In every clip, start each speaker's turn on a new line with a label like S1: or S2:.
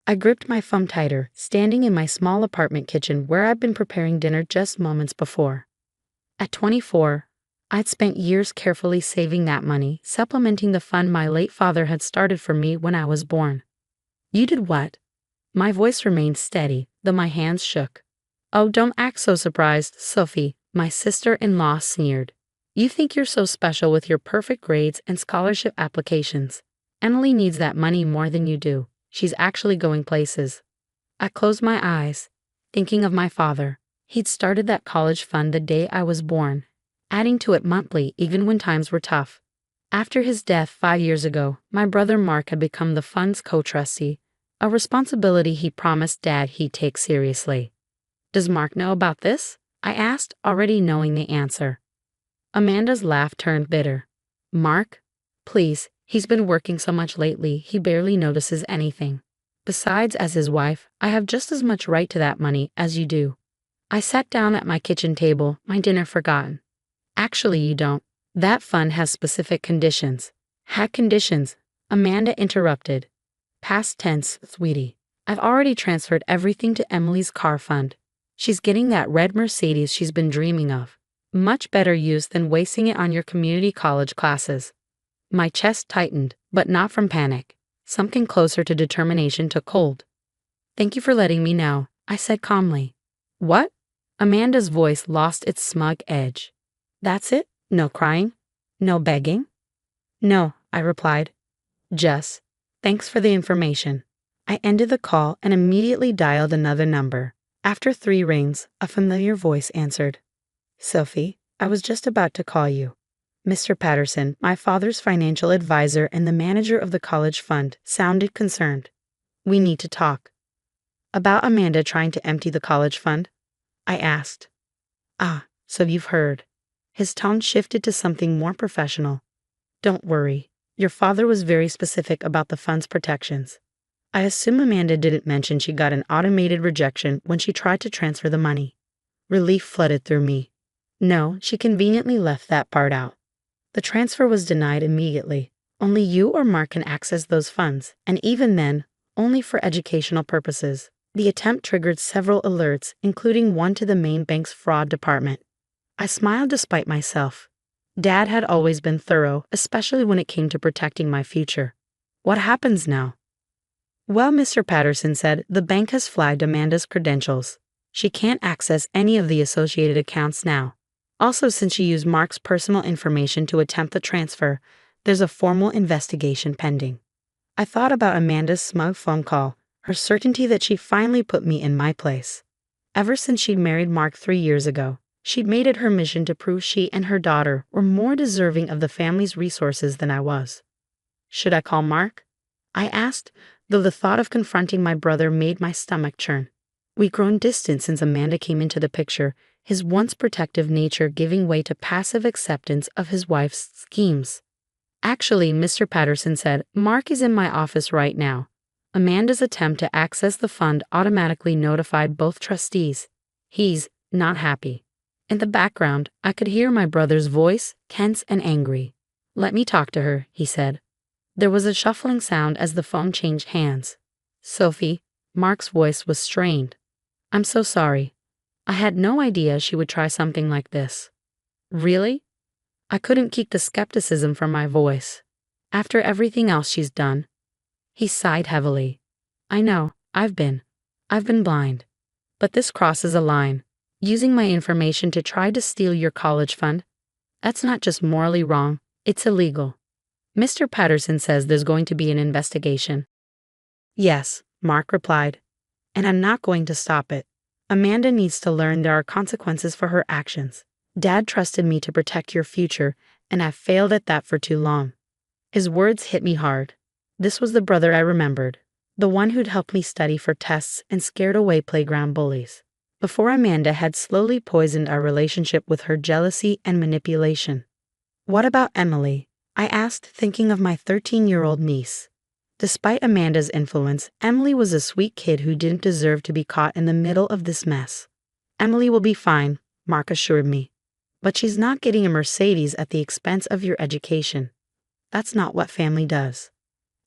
S1: I gripped my thumb tighter, standing in my small apartment kitchen where I'd been preparing dinner just moments before. At 24, I'd spent years carefully saving that money, supplementing the fund my late father had started for me when I was born. You did what? My voice remained steady, though my hands shook. Oh, don't act so surprised, Sophie, my sister-in-law sneered. You think you're so special with your perfect grades and scholarship applications. Emily needs that money more than you do. She's actually going places. I closed my eyes, thinking of my father. He'd started that college fund the day I was born, adding to it monthly even when times were tough. After his death 5 years ago, my brother Mark had become the fund's co-trustee, a responsibility he promised Dad he'd take seriously. Does Mark know about this? I asked, already knowing the answer. Amanda's laugh turned bitter. Mark? Please, he's been working so much lately, he barely notices anything. Besides, as his wife, I have just as much right to that money as you do. I sat down at my kitchen table, my dinner forgotten. Actually, you don't. That fund has specific conditions. Had conditions? Amanda interrupted. Past tense, sweetie. I've already transferred everything to Emily's car fund. She's getting that red Mercedes she's been dreaming of. Much better use than wasting it on your community college classes. My chest tightened, but not from panic. Something closer to determination took hold. Thank you for letting me know, I said calmly. What? Amanda's voice lost its smug edge. That's it? No crying? No begging? No, I replied. Just, thanks for the information. I ended the call and immediately dialed another number. After 3 rings, a familiar voice answered. Sophie, I was just about to call you. Mr. Patterson, my father's financial advisor and the manager of the college fund, sounded concerned. We need to talk. About Amanda trying to empty the college fund? I asked. Ah, so you've heard. His tone shifted to something more professional. Don't worry. Your father was very specific about the fund's protections. I assume Amanda didn't mention she got an automated rejection when she tried to transfer the money. Relief flooded through me. No, she conveniently left that part out. The transfer was denied immediately. Only you or Mark can access those funds, and even then, only for educational purposes. The attempt triggered several alerts, including one to the main bank's fraud department. I smiled despite myself. Dad had always been thorough, especially when it came to protecting my future. What happens now? Well, Mr. Patterson said, the bank has flagged Amanda's credentials. She can't access any of the associated accounts now. Also, since she used Mark's personal information to attempt the transfer, there's a formal investigation pending. I thought about Amanda's smug phone call, her certainty that she finally put me in my place. Ever since she'd married Mark 3 years ago, she'd made it her mission to prove she and her daughter were more deserving of the family's resources than I was. Should I call Mark? I asked, though the thought of confronting my brother made my stomach churn. We'd grown distant since Amanda came into the picture, his once protective nature giving way to passive acceptance of his wife's schemes. Actually, Mr. Patterson said, Mark is in my office right now. Amanda's attempt to access the fund automatically notified both trustees. He's not happy. In the background, I could hear my brother's voice, tense and angry. Let me talk to her, he said. There was a shuffling sound as the phone changed hands. Sophie, Mark's voice was strained. I'm so sorry. I had no idea she would try something like this. Really? I couldn't keep the skepticism from my voice. After everything else she's done. He sighed heavily. I know, I've been blind. But this crosses a line. Using my information to try to steal your college fund? That's not just morally wrong, it's illegal. Mr. Patterson says there's going to be an investigation. Yes, Mark replied. And I'm not going to stop it. Amanda needs to learn there are consequences for her actions. Dad trusted me to protect your future, and I've failed at that for too long. His words hit me hard. This was the brother I remembered, the one who'd helped me study for tests and scared away playground bullies, before Amanda had slowly poisoned our relationship with her jealousy and manipulation. What about Emily? I asked, thinking of my 13-year-old niece. Despite Amanda's influence, Emily was a sweet kid who didn't deserve to be caught in the middle of this mess. Emily will be fine, Mark assured me. But she's not getting a Mercedes at the expense of your education. That's not what family does.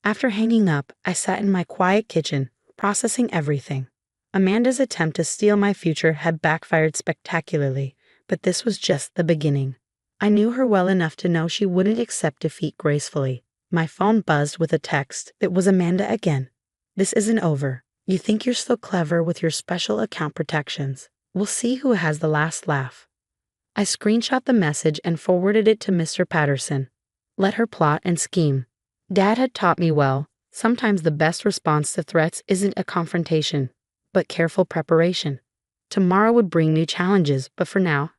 S1: After hanging up, I sat in my quiet kitchen, processing everything. Amanda's attempt to steal my future had backfired spectacularly, but this was just the beginning. I knew her well enough to know she wouldn't accept defeat gracefully. My phone buzzed with a text. It was Amanda again. "This isn't over. You think you're so clever with your special account protections. We'll see who has the last laugh." I screenshot the message and forwarded it to Mr. Patterson. Let her plot and scheme. Dad had taught me well. Sometimes the best response to threats isn't a confrontation, but careful preparation. Tomorrow would bring new challenges, but for now,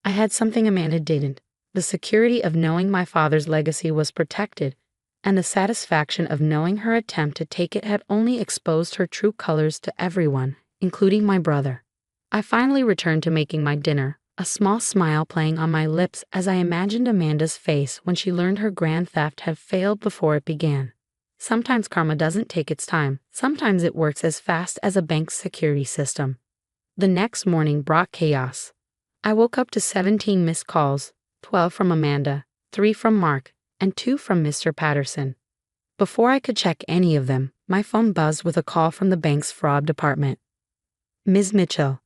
S1: I had something Amanda didn't: the security of knowing my father's legacy was protected, and the satisfaction of knowing her attempt to take it had only exposed her true colors to everyone, including my brother. I finally returned to making my dinner, a small smile playing on my lips as I imagined Amanda's face when she learned her grand theft had failed before it began. Sometimes karma doesn't take its time. Sometimes it works as fast as a bank's security system. The next morning brought chaos. I woke up to 17 missed calls, 12 from Amanda, 3 from Mark, and 2 from Mr. Patterson. Before I could check any of them, my phone buzzed with a call from the bank's fraud department. "Ms. Mitchell,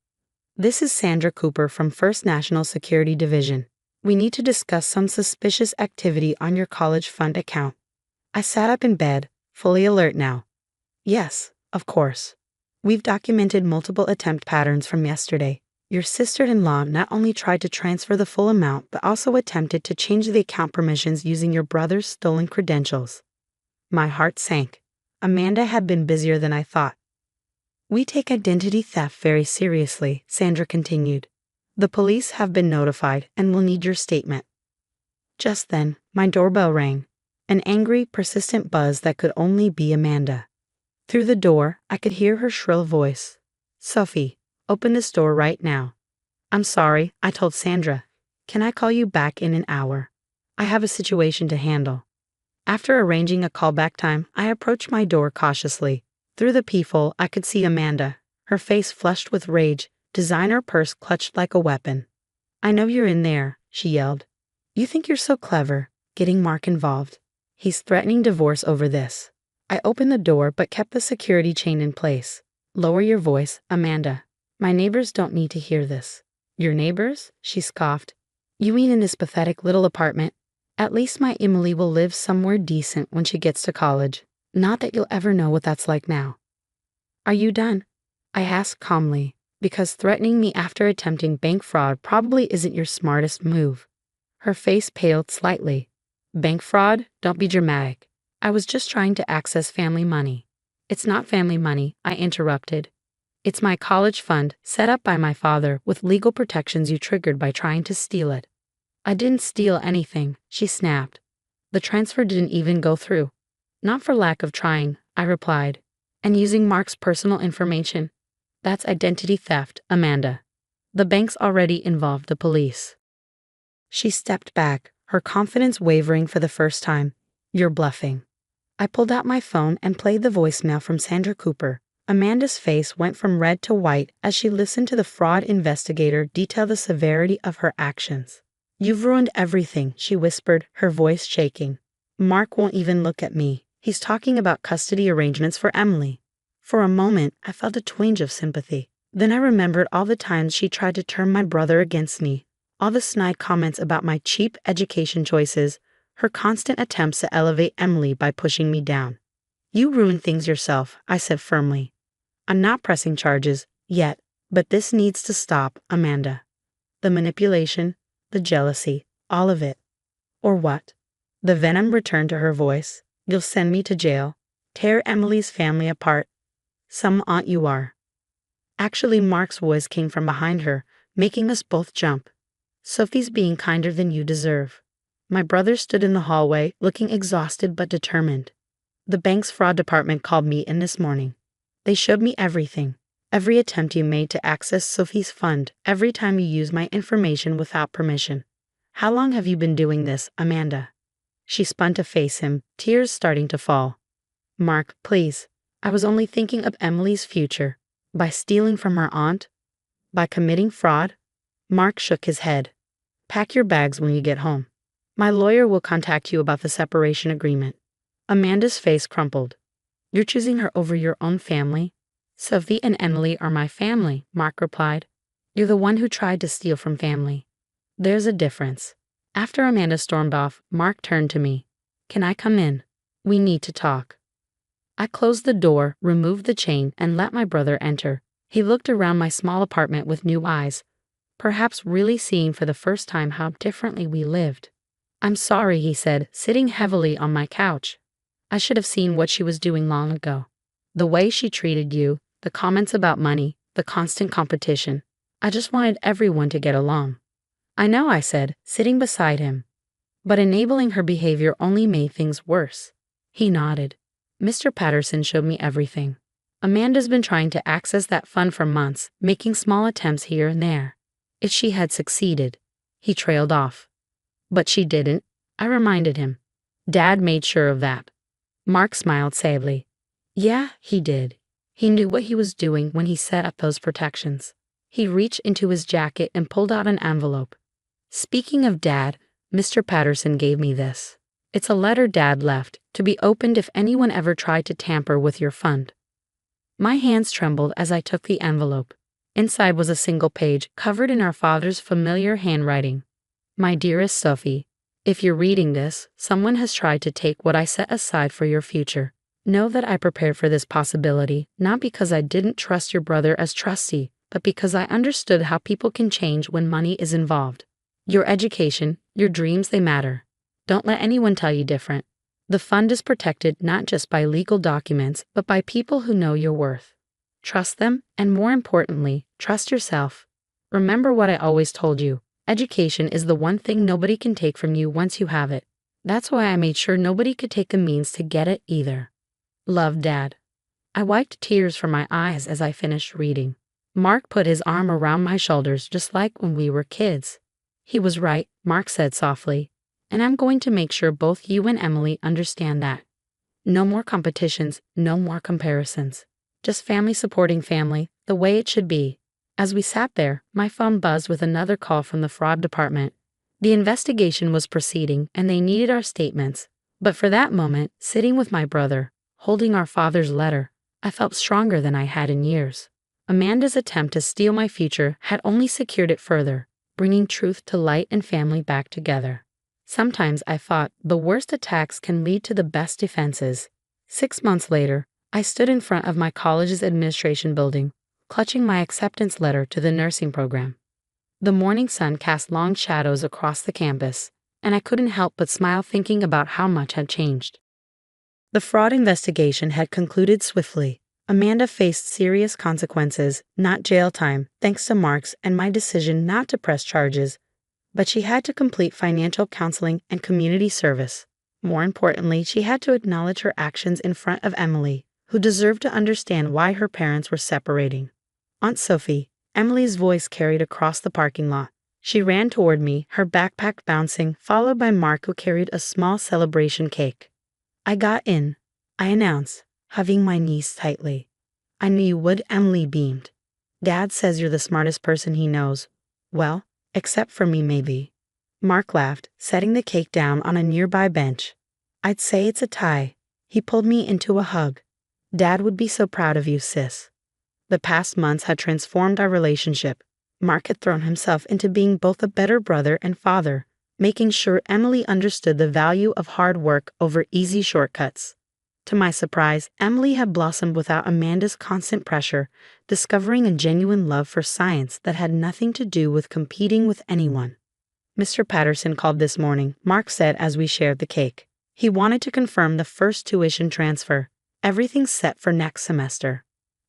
S1: this is Sandra Cooper from First National Security Division. We need to discuss some suspicious activity on your college fund account." I sat up in bed, fully alert now. "Yes, of course. We've documented multiple attempt patterns from yesterday. Your sister-in-law not only tried to transfer the full amount but also attempted to change the account permissions using your brother's stolen credentials." My heart sank. Amanda had been busier than I thought. "We take identity theft very seriously," Sandra continued. "The police have been notified and will need your statement." Just then, my doorbell rang. An angry, persistent buzz that could only be Amanda. Through the door, I could hear her shrill voice. "Sophie, open this door right now." "I'm sorry," I told Sandra. "Can I call you back in an hour? I have a situation to handle." After arranging a callback time, I approached my door cautiously. Through the peephole, I could see Amanda, her face flushed with rage, designer purse clutched like a weapon. "I know you're in there," she yelled. "You think you're so clever, getting Mark involved. He's threatening divorce over this." I opened the door but kept the security chain in place. "Lower your voice, Amanda. My neighbors don't need to hear this." "Your neighbors?" she scoffed. "You mean in this pathetic little apartment? At least my Emily will live somewhere decent when she gets to college. Not that you'll ever know what that's like now." "Are you done?" I asked calmly, because threatening me after attempting bank fraud probably isn't your smartest move. Her face paled slightly. "Bank fraud? Don't be dramatic. I was just trying to access family money." "It's not family money," I interrupted. "It's my college fund, set up by my father with legal protections you triggered by trying to steal it." "I didn't steal anything," she snapped. "The transfer didn't even go through." "Not for lack of trying," I replied. "And using Mark's personal information? That's identity theft, Amanda. The bank's already involved the police." She stepped back, her confidence wavering for the first time. "You're bluffing." I pulled out my phone and played the voicemail from Sandra Cooper. Amanda's face went from red to white as she listened to the fraud investigator detail the severity of her actions. "You've ruined everything," she whispered, her voice shaking. "Mark won't even look at me. He's talking about custody arrangements for Emily." For a moment, I felt a twinge of sympathy. Then I remembered all the times she tried to turn my brother against me, all the snide comments about my cheap education choices, her constant attempts to elevate Emily by pushing me down. "You ruined things yourself," I said firmly. "I'm not pressing charges, yet, but this needs to stop, Amanda. The manipulation, the jealousy, all of it." "Or what?" The venom returned to her voice. "You'll send me to jail, tear Emily's family apart. Some aunt you are." Actually, Mark's voice came from behind her, making us both jump. "Sophie's being kinder than you deserve." My brother stood in the hallway, looking exhausted but determined. "The bank's fraud department called me in this morning. They showed me everything. Every attempt you made to access Sophie's fund, every time you used my information without permission. How long have you been doing this, Amanda?" She spun to face him, tears starting to fall. "Mark, please. I was only thinking of Emily's future. By stealing from her aunt? By committing fraud?" Mark shook his head. "Pack your bags when you get home. My lawyer will contact you about the separation agreement." Amanda's face crumpled. "You're choosing her over your own family? Sophie and Emily are my family, Mark replied. You're the one who tried to steal from family. There's a difference. After Amanda stormed off, Mark turned to me. Can I come in? We need to talk. I closed the door, removed the chain, and let my brother enter. He looked around my small apartment with new eyes, perhaps really seeing for the first time how differently we lived. I'm sorry, he said, sitting heavily on my couch. I should have seen what she was doing long ago. The way she treated you, the comments about money, the constant competition. I just wanted everyone to get along. I know, I said, sitting beside him. But enabling her behavior only made things worse. He nodded. Mr. Patterson showed me everything. Amanda's been trying to access that fund for months, making small attempts here and there. If she had succeeded, he trailed off. But she didn't, I reminded him. Dad made sure of that. Mark smiled sadly. Yeah, he did. He knew what he was doing when he set up those protections. He reached into his jacket and pulled out an envelope. Speaking of Dad, Mr. Patterson gave me this. It's a letter Dad left, to be opened if anyone ever tried to tamper with your fund. My hands trembled as I took the envelope. Inside was a single page, covered in our father's familiar handwriting. My dearest Sophie, if you're reading this, someone has tried to take what I set aside for your future. Know that I prepared for this possibility, not because I didn't trust your brother as trustee, but because I understood how people can change when money is involved. Your education, your dreams, they matter. Don't let anyone tell you different. The fund is protected not just by legal documents, but by people who know your worth. Trust them, and more importantly, trust yourself. Remember what I always told you. Education is the one thing nobody can take from you once you have it. That's why I made sure nobody could take the means to get it either. Love, Dad. I wiped tears from my eyes as I finished reading. Mark put his arm around my shoulders just like when we were kids. He was right, Mark said softly, and I'm going to make sure both you and Emily understand that. No more competitions, no more comparisons. Just family supporting family, the way it should be. As we sat there, my phone buzzed with another call from the fraud department. The investigation was proceeding and they needed our statements. But for that moment, sitting with my brother, holding our father's letter, I felt stronger than I had in years. Amanda's attempt to steal my future had only secured it further, bringing truth to light and family back together. Sometimes I thought the worst attacks can lead to the best defenses. 6 months later, I stood in front of my college's administration building, clutching my acceptance letter to the nursing program. The morning sun cast long shadows across the campus, and I couldn't help but smile thinking about how much had changed. The fraud investigation had concluded swiftly. Amanda faced serious consequences, not jail time, thanks to Mark's and my decision not to press charges, but she had to complete financial counseling and community service. More importantly, she had to acknowledge her actions in front of Emily, who deserved to understand why her parents were separating. Aunt Sophie, Emily's voice carried across the parking lot. She ran toward me, her backpack bouncing, followed by Mark, who carried a small celebration cake. I got in, I announced, hugging my niece tightly. I knew you would, Emily beamed. Dad says you're the smartest person he knows. Well, except for me, maybe. Mark laughed, setting the cake down on a nearby bench. I'd say it's a tie. He pulled me into a hug. Dad would be so proud of you, sis. The past months had transformed our relationship. Mark had thrown himself into being both a better brother and father, making sure Emily understood the value of hard work over easy shortcuts. To my surprise, Emily had blossomed without Amanda's constant pressure, discovering a genuine love for science that had nothing to do with competing with anyone. Mr. Patterson called this morning, Mark said as we shared the cake. He wanted to confirm the first tuition transfer. Everything's set for next semester.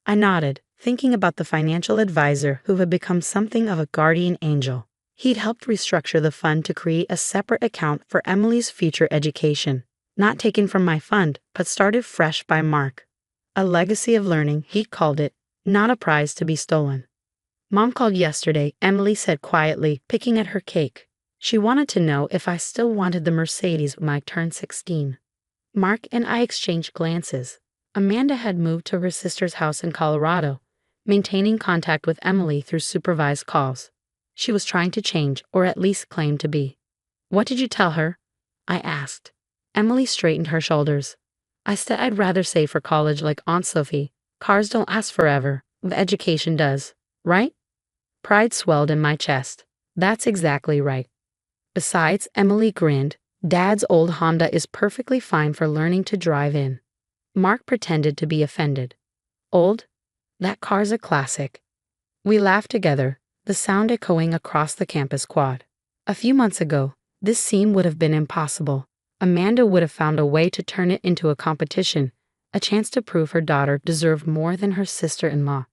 S1: I nodded, thinking about the financial advisor who had become something of a guardian angel. He'd helped restructure the fund to create a separate account for Emily's future education, not taken from my fund, but started fresh by Mark. A legacy of learning, he'd called it, not a prize to be stolen. Mom called yesterday, Emily said quietly, picking at her cake. She wanted to know if I still wanted the Mercedes when I turned 16. Mark and I exchanged glances. Amanda had moved to her sister's house in Colorado, maintaining contact with Emily through supervised calls. She was trying to change, or at least claim to be. What did you tell her? I asked. Emily straightened her shoulders. I said I'd rather save for college like Aunt Sophie, Cars don't last forever, but education does, right? Pride swelled in my chest. That's exactly right. Besides, Emily grinned, Dad's old Honda is perfectly fine for learning to drive in. Mark pretended to be offended. Old? That car's a classic. We laughed together, the sound echoing across the campus quad. A few months ago, this scene would have been impossible. Amanda would have found a way to turn it into a competition, a chance to prove her daughter deserved more than her sister-in-law.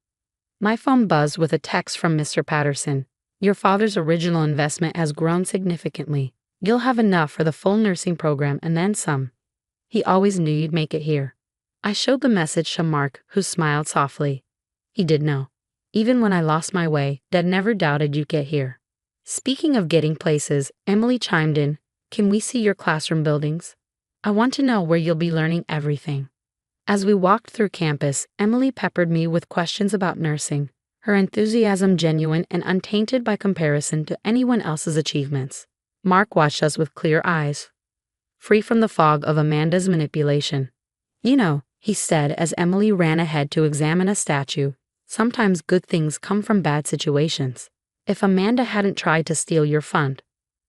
S1: My phone buzzed with a text from Mr. Patterson. Your father's original investment has grown significantly. You'll have enough for the full nursing program and then some. He always knew you'd make it here. I showed the message to Mark, who smiled softly. He did know. Even when I lost my way, Dad never doubted you'd get here. Speaking of getting places, Emily chimed in. Can we see your classroom buildings? I want to know where you'll be learning everything. As we walked through campus, Emily peppered me with questions about nursing, her enthusiasm genuine and untainted by comparison to anyone else's achievements. Mark watched us with clear eyes, free from the fog of Amanda's manipulation. You know, he said as Emily ran ahead to examine a statue, sometimes good things come from bad situations. If Amanda hadn't tried to steal your fund,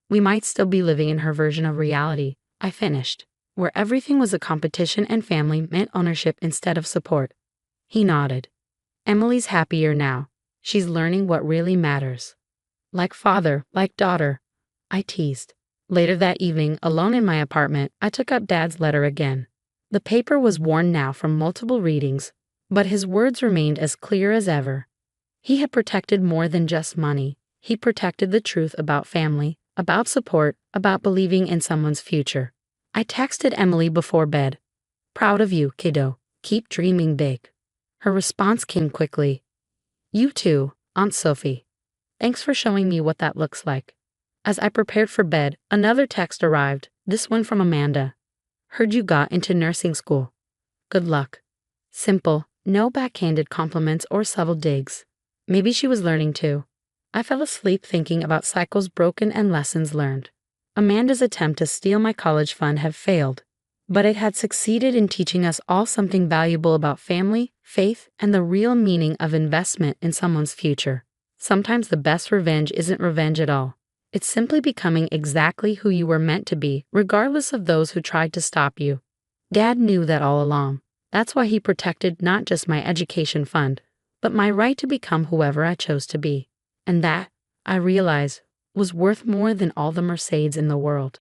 S1: we might still be living in her version of reality, I finished, where everything was a competition and family meant ownership instead of support. He nodded. Emily's happier now. She's learning what really matters. Like father, like daughter, I teased. Later that evening, alone in my apartment, I took up Dad's letter again. The paper was worn now from multiple readings, but his words remained as clear as ever. He had protected more than just money. He protected the truth about family, about support, about believing in someone's future. I texted Emily before bed. Proud of you, kiddo. Keep dreaming big. Her response came quickly. You too, Aunt Sophie. Thanks for showing me what that looks like. As I prepared for bed, another text arrived, this one from Amanda. Heard you got into nursing school. Good luck. Simple, no backhanded compliments or subtle digs. Maybe she was learning too. I fell asleep thinking about cycles broken and lessons learned. Amanda's attempt to steal my college fund had failed, but it had succeeded in teaching us all something valuable about family, faith, and the real meaning of investment in someone's future. Sometimes the best revenge isn't revenge at all. It's simply becoming exactly who you were meant to be, regardless of those who tried to stop you. Dad knew that all along. That's why he protected not just my education fund, but my right to become whoever I chose to be. And that, I realized, was worth more than all the Mercedes in the world.